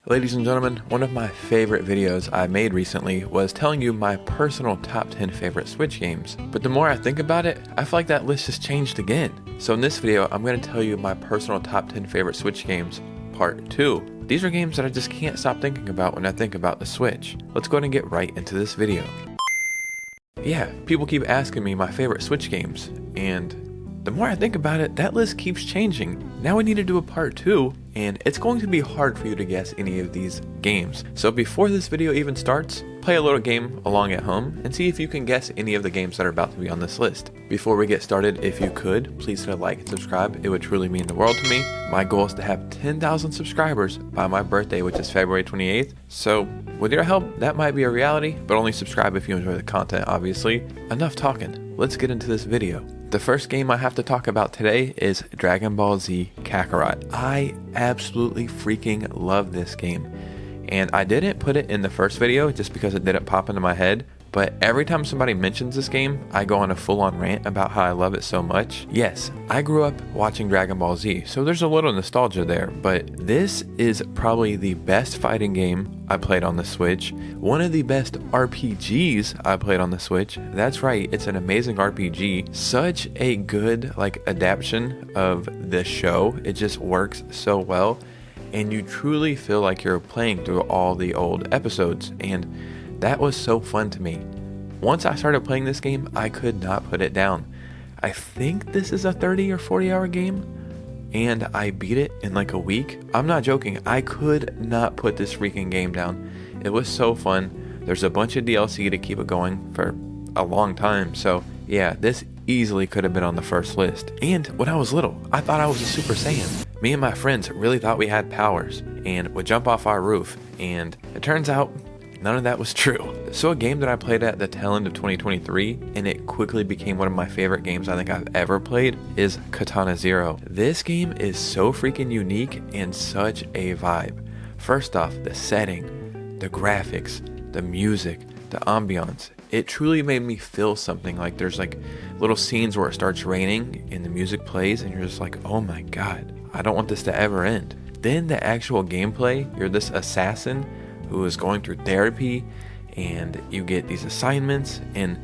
Ladies and gentlemen, one of my favorite videos I made recently was telling you my personal top 10 favorite Switch games. But the more I think about it, I feel like that list has changed again. So in this video, I'm going to tell you my personal top 10 favorite Switch games, part 2. These are games that I just can't stop thinking about when I think about the Switch. Let's go ahead and get right into this video. Yeah, people keep asking me my favorite Switch games, and the more I think about it, that list keeps changing. Now we need to do a part 2, and it's going to be hard for you to guess any of these games. So before this video even starts, play a little game along at home and see if you can guess any of the games that are about to be on this list. Before we get started, if you could, please hit a like and subscribe. It would truly mean the world to me. My goal is to have 10,000 subscribers by my birthday, which is February 28th. So with your help, that might be a reality, but only subscribe if you enjoy the content, obviously. Enough talking, let's get into this video. The first game I have to talk about today is Dragon Ball Z Kakarot. I absolutely freaking love this game. And I didn't put it in the first video just because it didn't pop into my head. But every time somebody mentions this game, I go on a full-on rant about how I love it so much. Yes, I grew up watching Dragon Ball Z, so there's a little nostalgia there, but this is probably the best fighting game I played on the Switch. One of the best RPGs I played on the Switch. That's right, it's an amazing RPG. Such a good adaptation of the show. It just works so well, and you truly feel like you're playing through all the old episodes, and that was so fun to me. Once I started playing this game, I could not put it down. I think this is a 30 or 40 hour game, and I beat it in like a week. I'm not joking, I could not put this freaking game down. It was so fun. There's a bunch of DLC to keep it going for a long time, so yeah, this easily could have been on the first list. And when I was little, I thought I was a Super Saiyan. Me and my friends really thought we had powers and would jump off our roof, and it turns out none of that was true. So a game that I played at the tail end of 2023, and it quickly became one of my favorite games I think I've ever played, is Katana Zero. This game is so freaking unique and such a vibe. First off, the setting, the graphics, the music, the ambiance. It truly made me feel something. Like there's little scenes where it starts raining and the music plays and you're just like, oh my god, I don't want this to ever end. Then the actual gameplay, you're this assassin who is going through therapy, and you get these assignments, and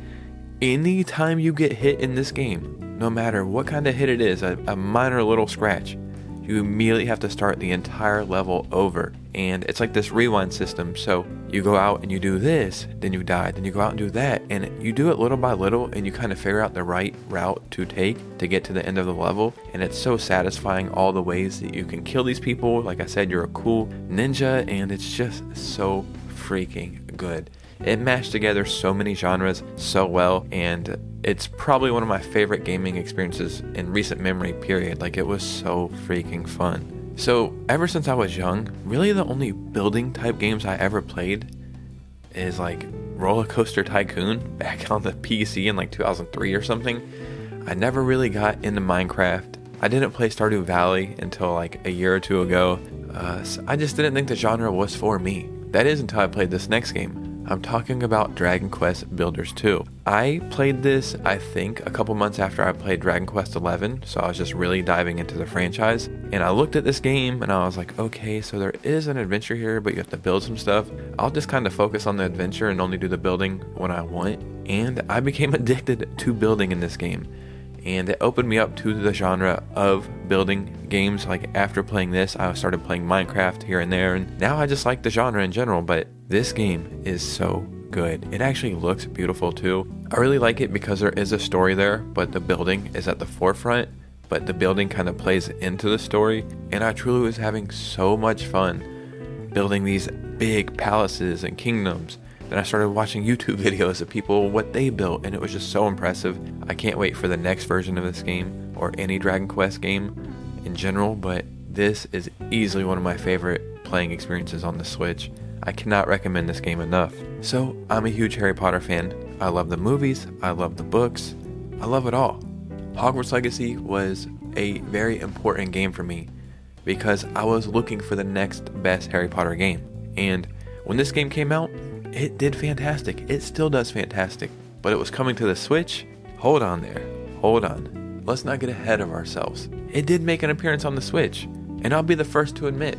anytime you get hit in this game, no matter what kind of hit it is, a minor little scratch, you immediately have to start the entire level over. And it's like this rewind system, so you go out and you do this, then you die, then you go out and do that, and you do it little by little, and you kind of figure out the right route to take to get to the end of the level. And it's so satisfying, all the ways that you can kill these people. Like I said, you're a cool ninja, and it's just so freaking good. It mashed together so many genres so well, and it's probably one of my favorite gaming experiences in recent memory, period. Like, it was so freaking fun. So ever since I was young, really the only building type games I ever played is Roller Coaster Tycoon back on the PC in 2003 or something. I never really got into Minecraft. I didn't play Stardew Valley until a year or two ago. So I just didn't think the genre was for me. That is until I played this next game. I'm talking about Dragon Quest Builders 2. I played this, I think, a couple months after I played Dragon Quest 11, so I was just really diving into the franchise. And I looked at this game and I was like, okay, so there is an adventure here, but you have to build some stuff. I'll just kind of focus on the adventure and only do the building when I want. And I became addicted to building in this game. And it opened me up to the genre of building games. After playing this, I started playing Minecraft here and there, and now I just like the genre in general, but this game is so good. It actually looks beautiful too. I really like it because there is a story there, but the building is at the forefront, but the building kind of plays into the story, and I truly was having so much fun building these big palaces and kingdoms. Then I started watching YouTube videos of people, what they built, and it was just so impressive. I can't wait for the next version of this game, or any Dragon Quest game in general, but this is easily one of my favorite playing experiences on the Switch. I cannot recommend this game enough. So, I'm a huge Harry Potter fan. I love the movies, I love the books, I love it all. Hogwarts Legacy was a very important game for me, because I was looking for the next best Harry Potter game. And when this game came out, it did fantastic. It still does fantastic. But it was coming to the Switch. Hold on there. Hold on. Let's not get ahead of ourselves. It did make an appearance on the Switch. And I'll be the first to admit,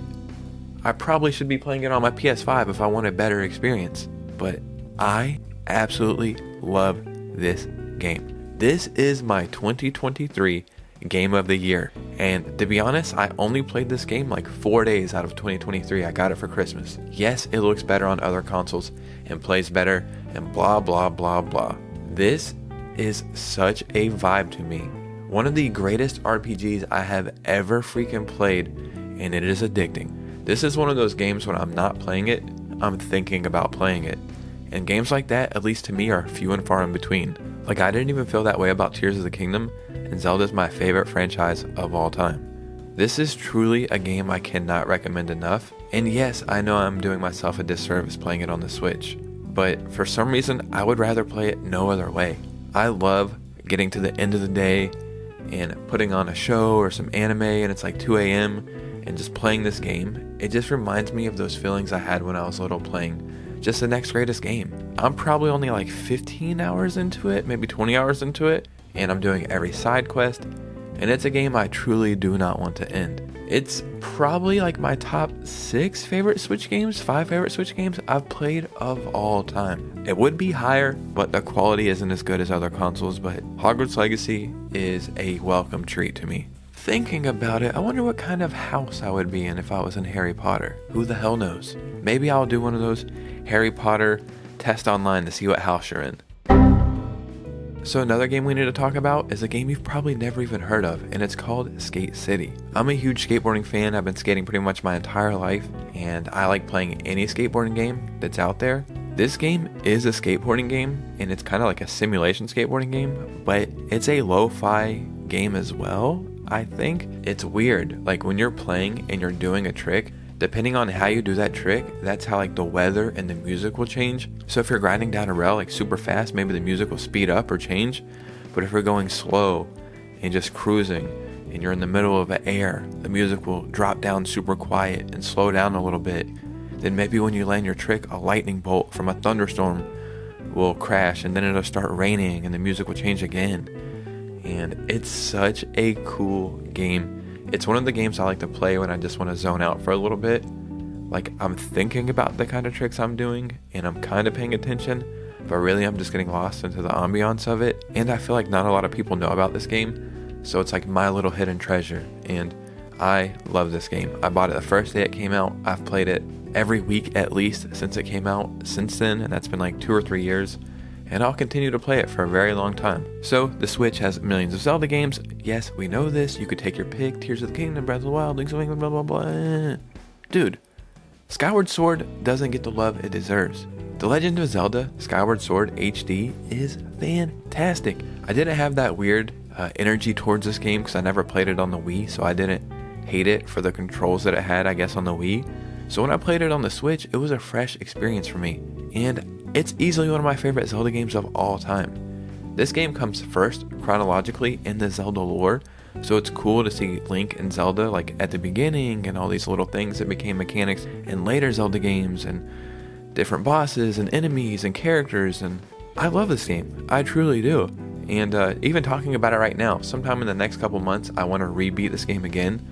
I probably should be playing it on my PS5 if I want a better experience. But I absolutely love this game. This is my 2023 game of the year. And to be honest, I only played this game like 4 days out of 2023. I got it for Christmas. Yes, it looks better on other consoles and plays better and blah, blah, blah, blah. This is such a vibe to me. One of the greatest RPGs I have ever freaking played, and it is addicting. This is one of those games when I'm not playing it, I'm thinking about playing it. And games like that, at least to me, are few and far in between. Like, I didn't even feel that way about Tears of the Kingdom, and Zelda's my favorite franchise of all time. This is truly a game I cannot recommend enough, and yes, I know I'm doing myself a disservice playing it on the Switch, but for some reason, I would rather play it no other way. I love getting to the end of the day and putting on a show or some anime and it's like 2 a.m. and just playing this game. It just reminds me of those feelings I had when I was little playing just the next greatest game. I'm probably only like 15 hours into it, maybe 20 hours into it, and I'm doing every side quest, and it's a game I truly do not want to end. It's probably like my top 6 favorite Switch games, 5 favorite Switch games I've played of all time. It would be higher, but the quality isn't as good as other consoles, but Hogwarts Legacy is a welcome treat to me. Thinking about it, I wonder what kind of house I would be in if I was in Harry Potter. Who the hell knows? Maybe I'll do one of those Harry Potter test online to see what house you're in. So another game we need to talk about is a game you've probably never even heard of, and it's called Skate City. I'm a huge skateboarding fan. I've been skating pretty much my entire life, and I like playing any skateboarding game that's out there. This game is a skateboarding game, and it's kind of like a simulation skateboarding game, but it's a lo-fi game as well. I think it's weird, like when you're playing and you're doing a trick, depending on how you do that trick, that's how like the weather and the music will change. So if you're grinding down a rail like super fast, maybe the music will speed up or change. But if you're going slow and just cruising and you're in the middle of the air, the music will drop down super quiet and slow down a little bit. Then maybe when you land your trick, a lightning bolt from a thunderstorm will crash, and then it'll start raining and the music will change again. And it's such a cool game. It's one of the games I like to play when I just want to zone out for a little bit. Like, I'm thinking about the kind of tricks I'm doing and I'm kind of paying attention, but really I'm just getting lost into the ambiance of it. And I feel like not a lot of people know about this game, so it's like my little hidden treasure. And I love this game. I bought it the first day it came out. I've played it every week at least since it came out since then, and that's been like 2 or 3 years. And I'll continue to play it for a very long time. So, the Switch has millions of Zelda games. Yes, we know this. You could take your pick. Tears of the Kingdom, Breath of the Wild, Link's Awakening, blah, blah, blah. Dude, Skyward Sword doesn't get the love it deserves. The Legend of Zelda Skyward Sword HD is fantastic. I didn't have that weird energy towards this game because I never played it on the Wii, so I didn't hate it for the controls that it had, I guess, on the Wii. So when I played it on the Switch, it was a fresh experience for me. And it's easily one of my favorite Zelda games of all time. This game comes first chronologically in the Zelda lore, so it's cool to see Link and Zelda like at the beginning and all these little things that became mechanics in later Zelda games and different bosses and enemies and characters, and I love this game. I truly do. And even talking about it right now, sometime in the next couple months, I want to rebeat this game again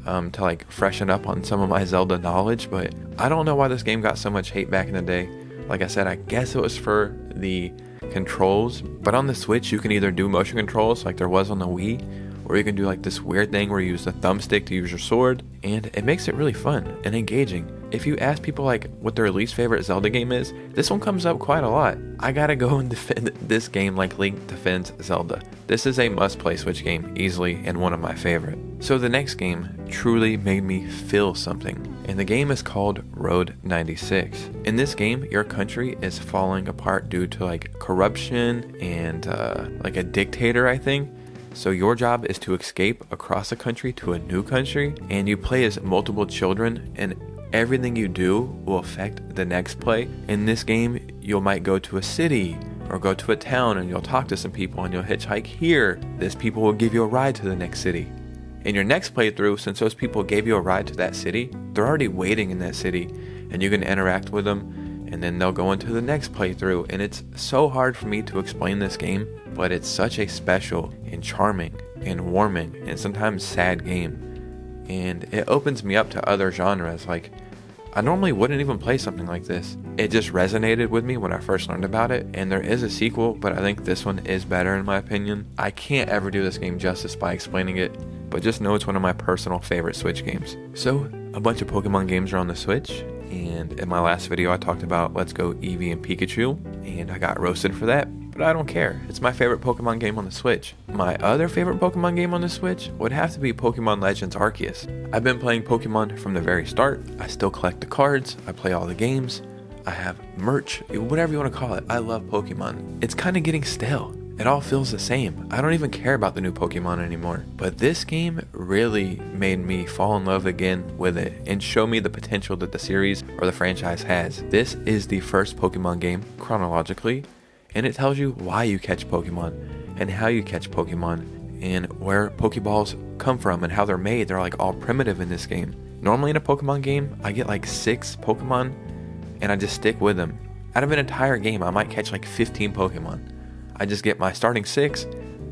to like freshen up on some of my Zelda knowledge, but I don't know why this game got so much hate back in the day. Like I said, I guess it was for the controls, but on the Switch you can either do motion controls like there was on the Wii, or you can do like this weird thing where you use the thumbstick to use your sword, and it makes it really fun and engaging. If you ask people like what their least favorite Zelda game is, this one comes up quite a lot. I gotta go and defend this game like Link defends Zelda. This is a must-play Switch game, easily, and one of my favorite. So the next game truly made me feel something, and the game is called Road 96. In this game, your country is falling apart due to like corruption and like a dictator, I think. So your job is to escape across a country to a new country, and you play as multiple children, and everything you do will affect the next play. In this game, you might go to a city or go to a town and you'll talk to some people and you'll hitchhike here. This people will give you a ride to the next city. In your next playthrough, since those people gave you a ride to that city, they're already waiting in that city and you can interact with them, and then they'll go into the next playthrough. And it's so hard for me to explain this game, but it's such a special and charming and warming and sometimes sad game. And it opens me up to other genres like I normally wouldn't even play something like this. It just resonated with me when I first learned about it, and there is a sequel, but I think this one is better in my opinion. I can't ever do this game justice by explaining it, but just know it's one of my personal favorite Switch games. So, a bunch of Pokemon games are on the Switch, and in my last video I talked about Let's Go Eevee and Pikachu, and I got roasted for that, but I don't care. It's my favorite Pokemon game on the Switch. My other favorite Pokemon game on the Switch would have to be Pokemon Legends Arceus. I've been playing Pokemon from the very start. I still collect the cards, I play all the games, I have merch, whatever you want to call it. I love Pokemon. It's kind of getting stale. It all feels the same. I don't even care about the new Pokemon anymore. But this game really made me fall in love again with it and show me the potential that the series or the franchise has. This is the first Pokemon game chronologically, and it tells you why you catch Pokemon and how you catch Pokemon and where Pokeballs come from and how they're made. They're like all primitive in this game. Normally in a Pokemon game, I get like 6 Pokemon and I just stick with them. Out of an entire game, I might catch like 15 Pokemon. I just get my starting 6,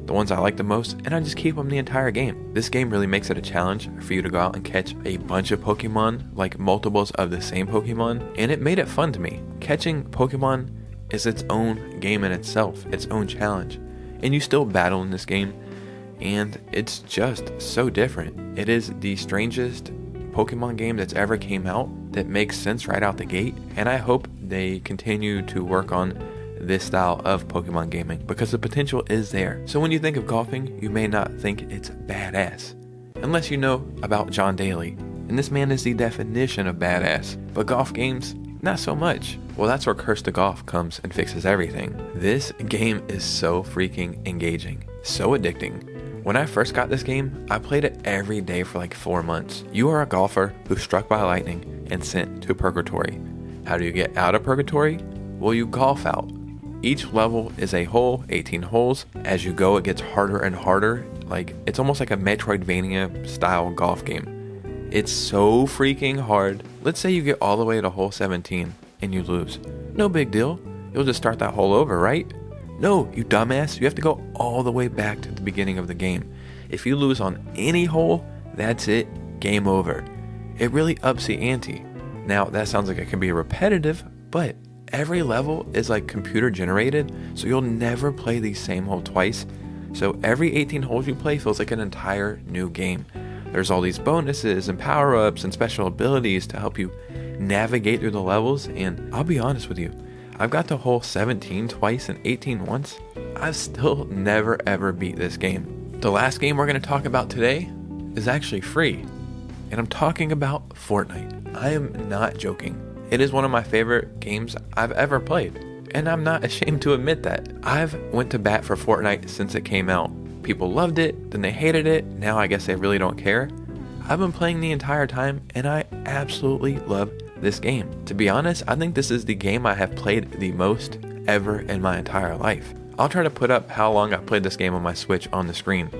the ones I like the most, and I just keep them the entire game. This game really makes it a challenge for you to go out and catch a bunch of Pokemon, like multiples of the same Pokemon, and it made it fun to me. Catching Pokemon is its own game in itself, its own challenge, and you still battle in this game, and it's just so different. It is the strangest Pokemon game that's ever came out that makes sense right out the gate, and I hope they continue to work on this style of Pokemon gaming because the potential is there. So when you think of golfing, you may not think it's badass unless you know about John Daly, and this man is the definition of badass, but golf games, not so much. Well, that's where Curse to Golf comes and fixes everything. This game is so freaking engaging, so addicting. When I first got this game, I played it every day for like 4 months. You are a golfer who's struck by lightning and sent to purgatory. How do you get out of purgatory? Well, you golf out. Each level is a hole, 18 holes. As you go, it gets harder and harder. Like, it's almost like a Metroidvania style golf game. It's so freaking hard. Let's say you get all the way to hole 17 and you lose. No big deal. You'll just start that hole over, right? No, you dumbass. You have to go all the way back to the beginning of the game. If you lose on any hole, that's it. Game over. It really ups the ante. Now, that sounds like it can be repetitive, but every level is like computer generated, so you'll never play the same hole twice. So every 18 holes you play feels like an entire new game. There's all these bonuses and power-ups and special abilities to help you navigate through the levels, and I'll be honest with you, I've got to hole 17 twice and 18 once. I've still never ever beat this game. The last game we're going to talk about today is actually free, and I'm talking about Fortnite. I am not joking. It is one of my favorite games I've ever played, and I'm not ashamed to admit that. I've went to bat for Fortnite since it came out. People loved it, then they hated it, now I guess they really don't care. I've been playing the entire time, and I absolutely love this game. To be honest, I think this is the game I have played the most ever in my entire life. I'll try to put up how long I've played this game on my Switch on the screen,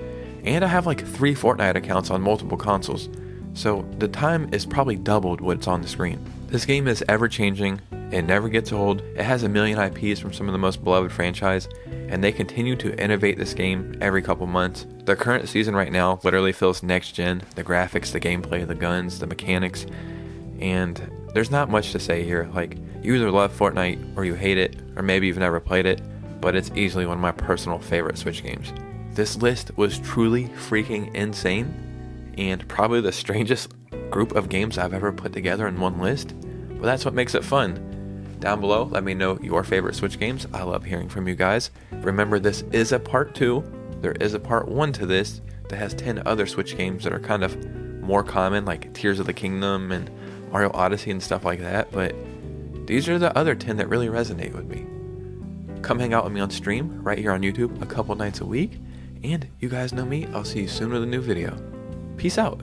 and I have like 3 Fortnite accounts on multiple consoles, so the time is probably doubled what's on the screen. This game is ever changing, it never gets old, it has a million IPs from some of the most beloved franchise, and they continue to innovate this game every couple months. The current season right now literally feels next gen, the graphics, the gameplay, the guns, the mechanics, and there's not much to say here. Like, you either love Fortnite or you hate it, or maybe you've never played it, but it's easily one of my personal favorite Switch games. This list was truly freaking insane, and probably the strangest group of games I've ever put together in one list, but that's what makes it fun. Down below, let me know your favorite Switch games. I love hearing from you guys. Remember, this is a part 2. There is a part 1 to this that has 10 other Switch games that are kind of more common, like Tears of the Kingdom and Mario Odyssey and stuff like that, but these are the other 10 that really resonate with me. Come hang out with me on stream right here on YouTube a couple nights a week, and you guys know me. I'll see you soon with a new video. Peace out.